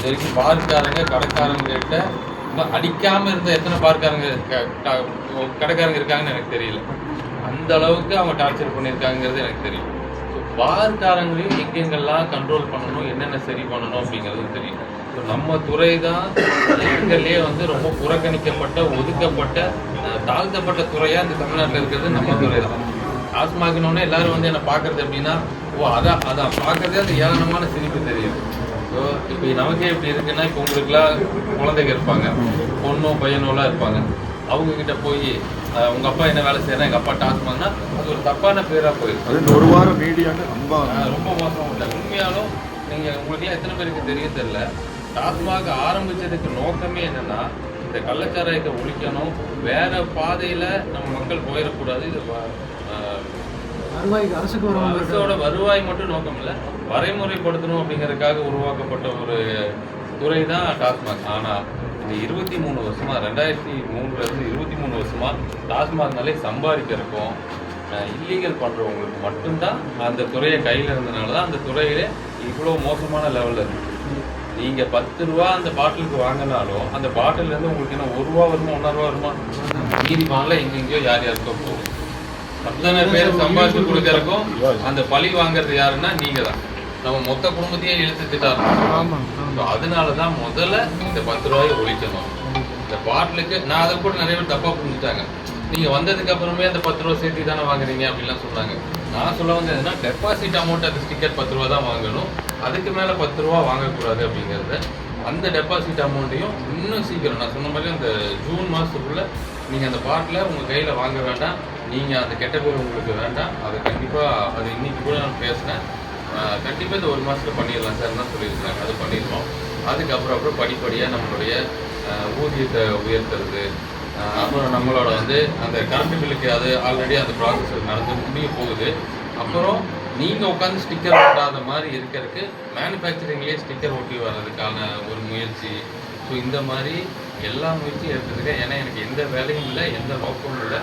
இது வரைக்கும் பார்க்காரங்க கடைக்காரங்கிட்ட அடிக்காமல் இருந்த எத்தனை பார்க்காரங்க கடைக்காரங்க இருக்காங்கன்னு எனக்கு தெரியல. அந்த அளவுக்கு அவங்க டார்ச்சர் பண்ணியிருக்காங்கிறது எனக்கு தெரியும். ஸோ பார்க்காரங்களையும் எங்கெங்கெல்லாம் கண்ட்ரோல் பண்ணணும், என்னென்ன சரி பண்ணணும் அப்படிங்கிறது தெரியும். ஸோ நம்ம துறை தான் இருக்கிறதுலே ரொம்ப புறக்கணிக்கப்பட்ட, ஒதுக்கப்பட்ட, தாழ்த்தப்பட்ட துறையாக இந்த தமிழ்நாட்டில் இருக்கிறது நம்ம துறை தான். டாஸ்மாகினோடனே எல்லாரும் என்னை பார்க்குறது எப்படின்னா, அதான் பார்க்குறதே அந்த ஏளனமான சிரிப்பு தெரியும். ஸோ இப்போ நமக்கே இப்படி இருக்குன்னா, இப்போ உங்களுக்குலாம் குழந்தைங்க இருப்பாங்க, பொண்ணோ பையனோலாம் இருப்பாங்க. அவங்கக்கிட்ட போய் உங்கள் அப்பா என்ன வேலை செய்யறா, எங்கள் அப்பா டாஸ்மாக்னா அது ஒரு தப்பான பேராக போயிருக்கு. ஒரு வாரம் மீடியான்னு ரொம்ப மோசம் இல்லை. உண்மையாலும் நீங்கள் உங்களுக்குலாம் எத்தனை பேருக்கு தெரியும் தெரியல, டாஸ்மாக் ஆரம்பித்ததுக்கு நோக்கமே என்னென்னா, இந்த கள்ளச்சாராயத்தை ஒழிக்கணும், வேற பாதையில் நம்ம மக்கள் போயிடக்கூடாது. இது அரசோட வருவாய் மட்டும் நோக்கம் இல்லை, வரைமுறைப்படுத்தணும் அப்படிங்கிறதுக்காக உருவாக்கப்பட்ட ஒரு துறை தான் டாஸ்மாக். ஆனால் இந்த 23 வருஷமா, 2003 23 வருஷமா டாஸ்மாக்னாலே சம்பாதிக்கிறதுக்கும் இல்லீகல் பண்ணுறவங்களுக்கு மட்டும்தான் அந்த துறையை கையில் இருந்தனால தான் அந்த துறையிலே இவ்வளோ மோசமான லெவலில் இருக்குது. நீங்கள் 10 ரூபா அந்த பாட்டிலுக்கு வாங்கினாலும் அந்த பாட்டிலேருந்து உங்களுக்கு என்ன 1 ரூபா வருமா, 1.5 ரூபா வருமா? மீதி வாங்கல எங்கெங்கேயோ யார் யாருக்கோ போகும். அத்தனை பேர் சம்பாதிச்சு கொடுக்கறதுக்கும் அந்த பழி வாங்குறது யாருன்னா நீங்கள் தான். நம்ம மொத்த குடும்பத்தையே இழுத்து திட்டாங்க. அதனால தான் முதல்ல இந்த 10 ரூபாயை ஒழிக்கணும். இந்த பாட்டிலுக்கு நான் அதை கூட நிறைய பேர் தப்பாக புரிஞ்சுட்டாங்க. நீங்கள் வந்ததுக்கு அப்புறமே அந்த 10 ரூபா சேர்த்து தானே வாங்குறீங்க அப்படின்லாம் சொன்னாங்க. நான் சொல்ல வந்ததுன்னா, டெபாசிட் அமௌண்ட் அது ஸ்டிக்கர் 10 ரூபா தான் வாங்கணும், அதுக்கு மேலே 10 ரூபா வாங்கக்கூடாது அப்படிங்கிறத. அந்த டெபாசிட் அமௌண்ட்டையும் இன்னும் சீக்கிரம் நான் சொன்ன மாதிரி அந்த ஜூன் மாதத்துக்குள்ளே நீங்கள் அந்த பாட்டில் உங்கள் கையில் வாங்க வேண்டாம். நீங்கள் அந்த கெட்ட பேர் உங்களுக்கு வேண்டாம். அது கண்டிப்பாக அது இன்னைக்கு கூட நான் பேசினேன். கண்டிப்பாக இந்த 1 மாதத்தில் பண்ணிடலாம் சார் தான் சொல்லியிருக்காங்க. அது பண்ணிடுவோம். அதுக்கப்புறம் படிப்படியாக நம்மளுடைய ஊதியத்தை உயர்த்துறது, அப்புறம் நம்மளோட அந்த கரண்ட் பில்லுக்கு அது ஆல்ரெடி அந்த ப்ராசஸ் நடந்து முடிய போகுது. அப்புறம் நீங்கள் உட்காந்து ஸ்டிக்கர் ஒட்டாத மாதிரி இருக்கிறதுக்கு மேனுஃபேக்சரிங்லேயே ஸ்டிக்கர் ஒட்டி வர்றதுக்கான ஒரு முயற்சி. ஸோ இந்த மாதிரி எல்லா முயற்சியும் எடுத்துருக்கேன். ஏன்னா எனக்கு எந்த வேலையும் இல்லை, எந்த நோக்கமும் இல்லை.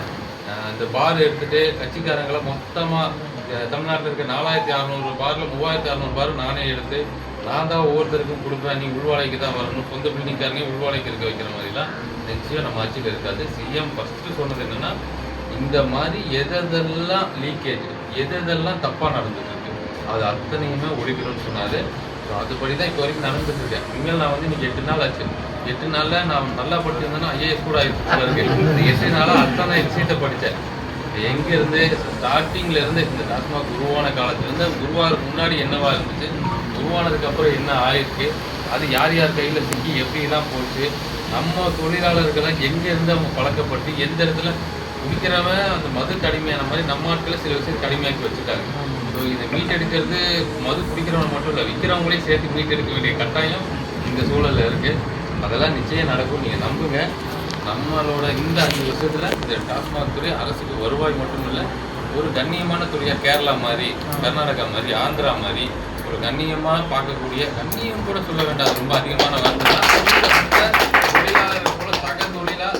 இந்த பார் எடுத்துகிட்டு கட்சிக்காரங்களை மொத்தமாக தமிழ்நாட்டில் இருக்க 4600 பாரில் 3600 பார் நானே எடுத்து நான் தான் ஒவ்வொருத்தருக்கும் கொடுப்பேன், நீ உள்வாழைக்கு தான் வரணும், சொந்த பில்டிங்காரங்க உள்வாழைக்கு இருக்க வைக்கிற மாதிரிலாம் நிச்சயம் நம்ம ஆட்சியில் இருக்காது. சிஎம் ஃபஸ்ட்டு சொன்னது என்னென்னா, இந்த மாதிரி எதெல்லாம் லீக்கேஜ், எதெல்லாம் தப்பாக நடந்துட்டு இருக்கு அது அத்தனையுமே ஒழிக்கணும்னு சொன்னார். ஸோ அதுபடி தான் இப்போ வரைக்கும் நடந்துட்டு இருக்கேன். இனிமேல் நான் இன்னைக்கு 8 நாள் ஆச்சு. 8 நாளில் நான் நல்லா படிச்சிருந்தேன்னா ஐஏஎஸ் கூட ஆயிடுச்சு. 8 நாளாக அத்தனை விஷயத்தை படித்தேன். எங்கேருந்து ஸ்டார்டிங்லேருந்து இந்த டாஸ்மாக் உருவான காலத்துலேருந்து உருவாகிறதுக்கு முன்னாடி என்னவா இருந்துச்சு, உருவானதுக்கப்புறம் என்ன ஆயிருக்கு, அது யார் யார் கையில் சிக்கி எப்படிலாம் போச்சு, நம்ம தொழிலாளர்கள்லாம் எங்கேருந்து அவங்க பழக்கப்பட்டு எந்த இடத்துல குடிக்கிறவன் அந்த மது கடுமையான மாதிரி நம்ம ஆட்களில் சில விஷயம் கடுமையாக்கி வச்சுட்டாங்க. ஸோ இதை மீட்டெடுக்கிறது மது குடிக்கிறவங்க மட்டும் இல்லை, விற்கிறவங்களே சேர்த்து மீட்டெடுக்க வேண்டிய கட்டாயம் இந்த சூழலில் இருக்குது. அதெல்லாம் நிச்சயம் நடக்கும், நீங்கள் நம்புங்க. நம்மளோட இந்த 5 வருஷத்தில் இந்த டாஸ்மாக் துறை அரசுக்கு வருவாய் மட்டும் இல்லை, ஒரு கண்ணியமான துறையாக கேரளா மாதிரி, கர்நாடகா மாதிரி, ஆந்திரா மாதிரி ஒரு கண்ணியமாக பார்க்கக்கூடிய, கண்ணியம் கூட சொல்ல வேண்டாம், ரொம்ப அதிகமான வார்த்தை தான், தொழிலாளர்கள் கூட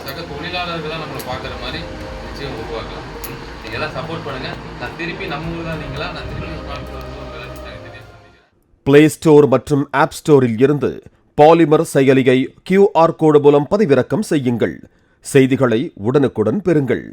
சக தொழிலாளர்களாக நம்மளை பார்க்குற மாதிரி நிச்சயம் உருவாக்கலாம். நீங்கள் எல்லாம் சப்போர்ட் பண்ணுங்கள். நான் திருப்பி நம்ம தான் நீங்களா நான் திருப்பி பிளே ஸ்டோர் மற்றும் ஆப் ஸ்டோரில் இருந்து பாலிமர் செயலியை QR கோடு மூலம் பதிவிறக்கம் செய்யுங்கள். செய்திகளை உடனுக்குடன் பெறுங்கள்.